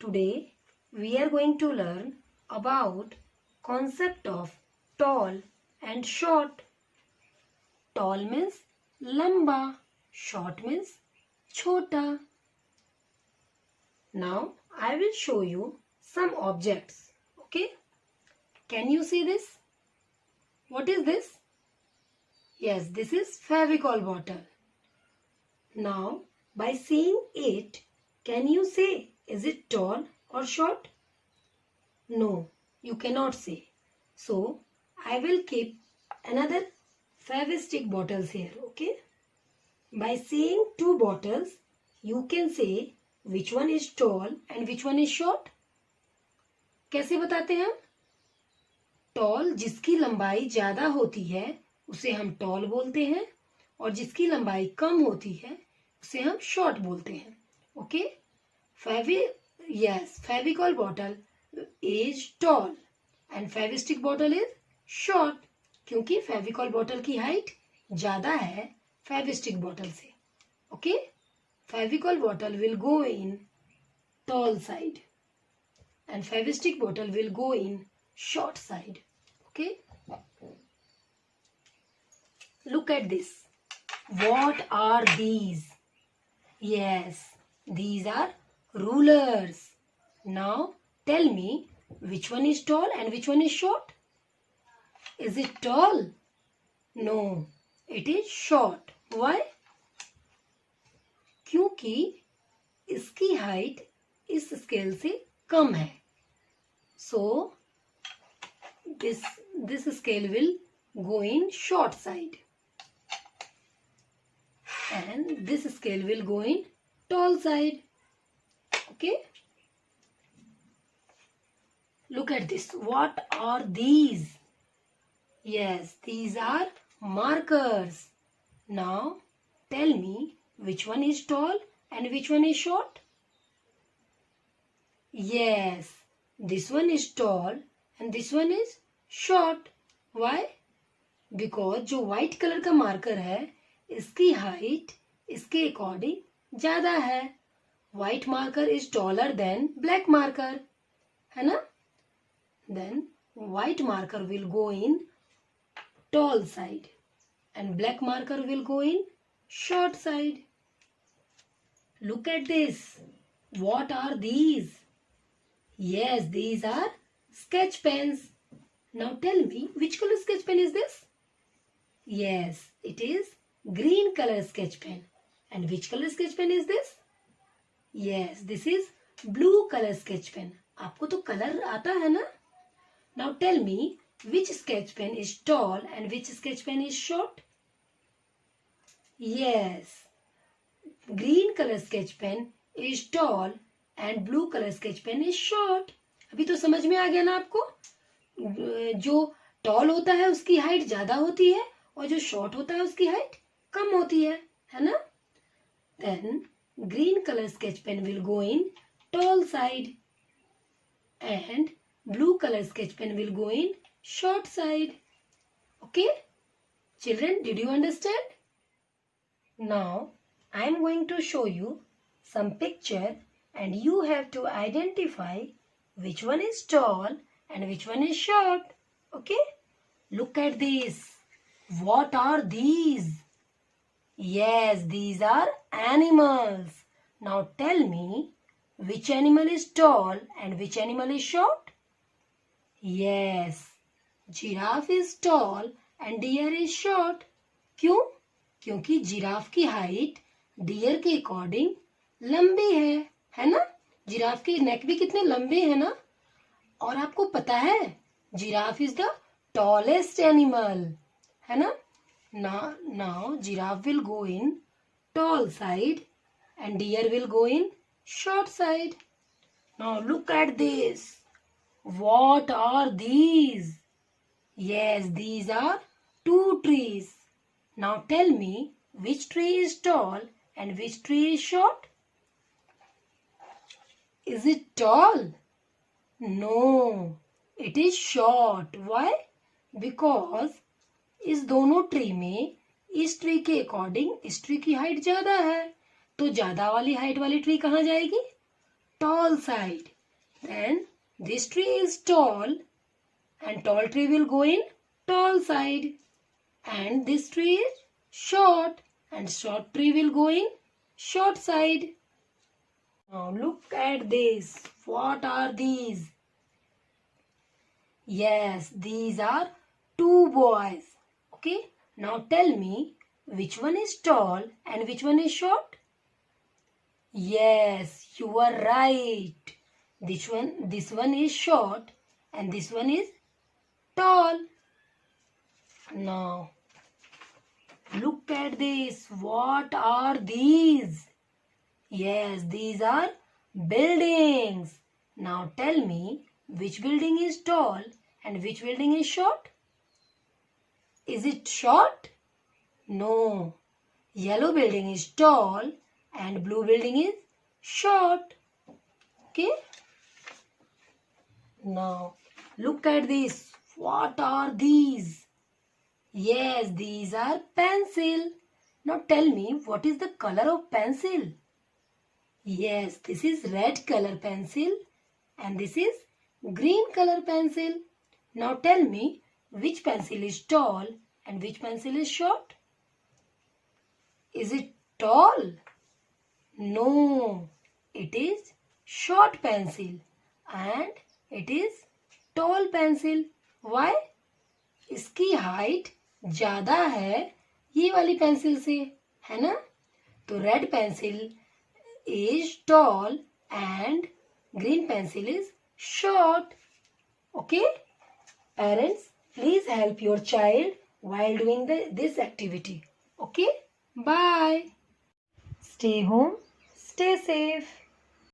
Today we are going to learn about concept of tall and short. Tall means lamba, short means chota. Now I will show you some objects. Okay? Can you see this? What is this? Yes, this is Fevicol bottle. Now by seeing it, can you say is it tall or short? No, you cannot say. So I will keep another Fevistick bottles here. Okay? By seeing two bottles, you can say which one is tall and which one is short. कैसे बताते हैं हम? Toll जिसकी लंबाई ज्यादा होती है उसे हम टॉल बोलते हैं और जिसकी लंबाई कम होती है उसे हम शॉर्ट बोलते हैं. Okay? Fevicol bottle is tall and Fevistick bottle is short क्योंकि फेविकॉल बॉटल की हाइट ज्यादा है फेविस्टिक बॉटल से. Okay? Fevicol bottle will go in tall side and Fevistick bottle will go in short side. Okay? Look at this. What are these? Yes, these are rulers. Now tell me which one is tall and which one is short? Is it tall? No, it is short. Why? क्योंकि इसकी height इस scale से कम है. So this scale will go in short side and this scale will go in tall side. Okay? Look at this. What are these? Yes, these are markers. Now tell me which one is tall and which one is short? Yes, this one is tall and this one is short. Why? Because जो white colour का marker है इसकी height इसके according ज्यादा है. White marker is taller than black marker, है ना? Then white marker will go in tall side and black marker will go in short side. Look at this. What are these? Yes, these are sketch pens. Now tell me, which color sketch pen is this? Yes, it is green color sketch pen. And which color sketch pen is this? Yes, this is blue color sketch pen. आपको तो colour आता है ना? Now tell me, which sketch pen is tall and which sketch pen is short? Yes, green color sketch pen is tall and blue color sketch pen is short. अभी तो समझ में आ गया ना आपको? जो टॉल होता है उसकी हाइट ज्यादा होती है और जो शॉर्ट होता है उसकी हाइट कम होती है ना? Then green color sketch pen will go in tall side and blue color sketch pen will go in short side. Okay? Children, did you understand? Now I am going to show you some picture and you have to identify which one is tall and which one is short. Okay? Look at this. What are these? Yes, these are animals. Now tell me which animal is tall and which animal is short? Yes, giraffe is tall and deer is short. क्यों? क्योंकि giraffe की height dear के according लंबी है ना? Giraffe के नेक भी कितने लंबे हैं ना? और आपको पता है giraffe is the tallest animal, है ना? Now giraffe will go in tall side and deer will go in short side. Now look at this. What are these? Yes, these are two trees. Now tell me which tree is tall and which tree is short? Is it tall? No, it is short. Why? Because इस दोनों tree में इस tree के according इस tree की height ज्यादा है तो ज्यादा वाली हाइट वाली ट्री कहाँ जाएगी? Tall side. Then this tree is tall and tall tree will go in tall side. And this tree is short and short tree will go in short side. Now look at this. What are these? Yes, these are two boys. Okay. Now tell me which one is tall and which one is short? Yes, you are right. This one is short and this one is tall. Now look at this. What are these? Yes, these are buildings. Now tell me which building is tall and which building is short? Is it short? No. Yellow building is tall and blue building is short. Okay. Now look at this. What are these? Yes, these are pencil. Now tell me what is the color of pencil? Yes, this is red color pencil and this is green color pencil. Now tell me which pencil is tall and which pencil is short? Is it tall? No, it is short pencil and it is tall pencil. Why? इसकी height ज़्यादा है ये वाली pencil से, है ना? तो red pencil is tall and green pencil is short. Okay? Parents, please help your child while doing this activity. Okay? Bye. Stay home. Stay safe.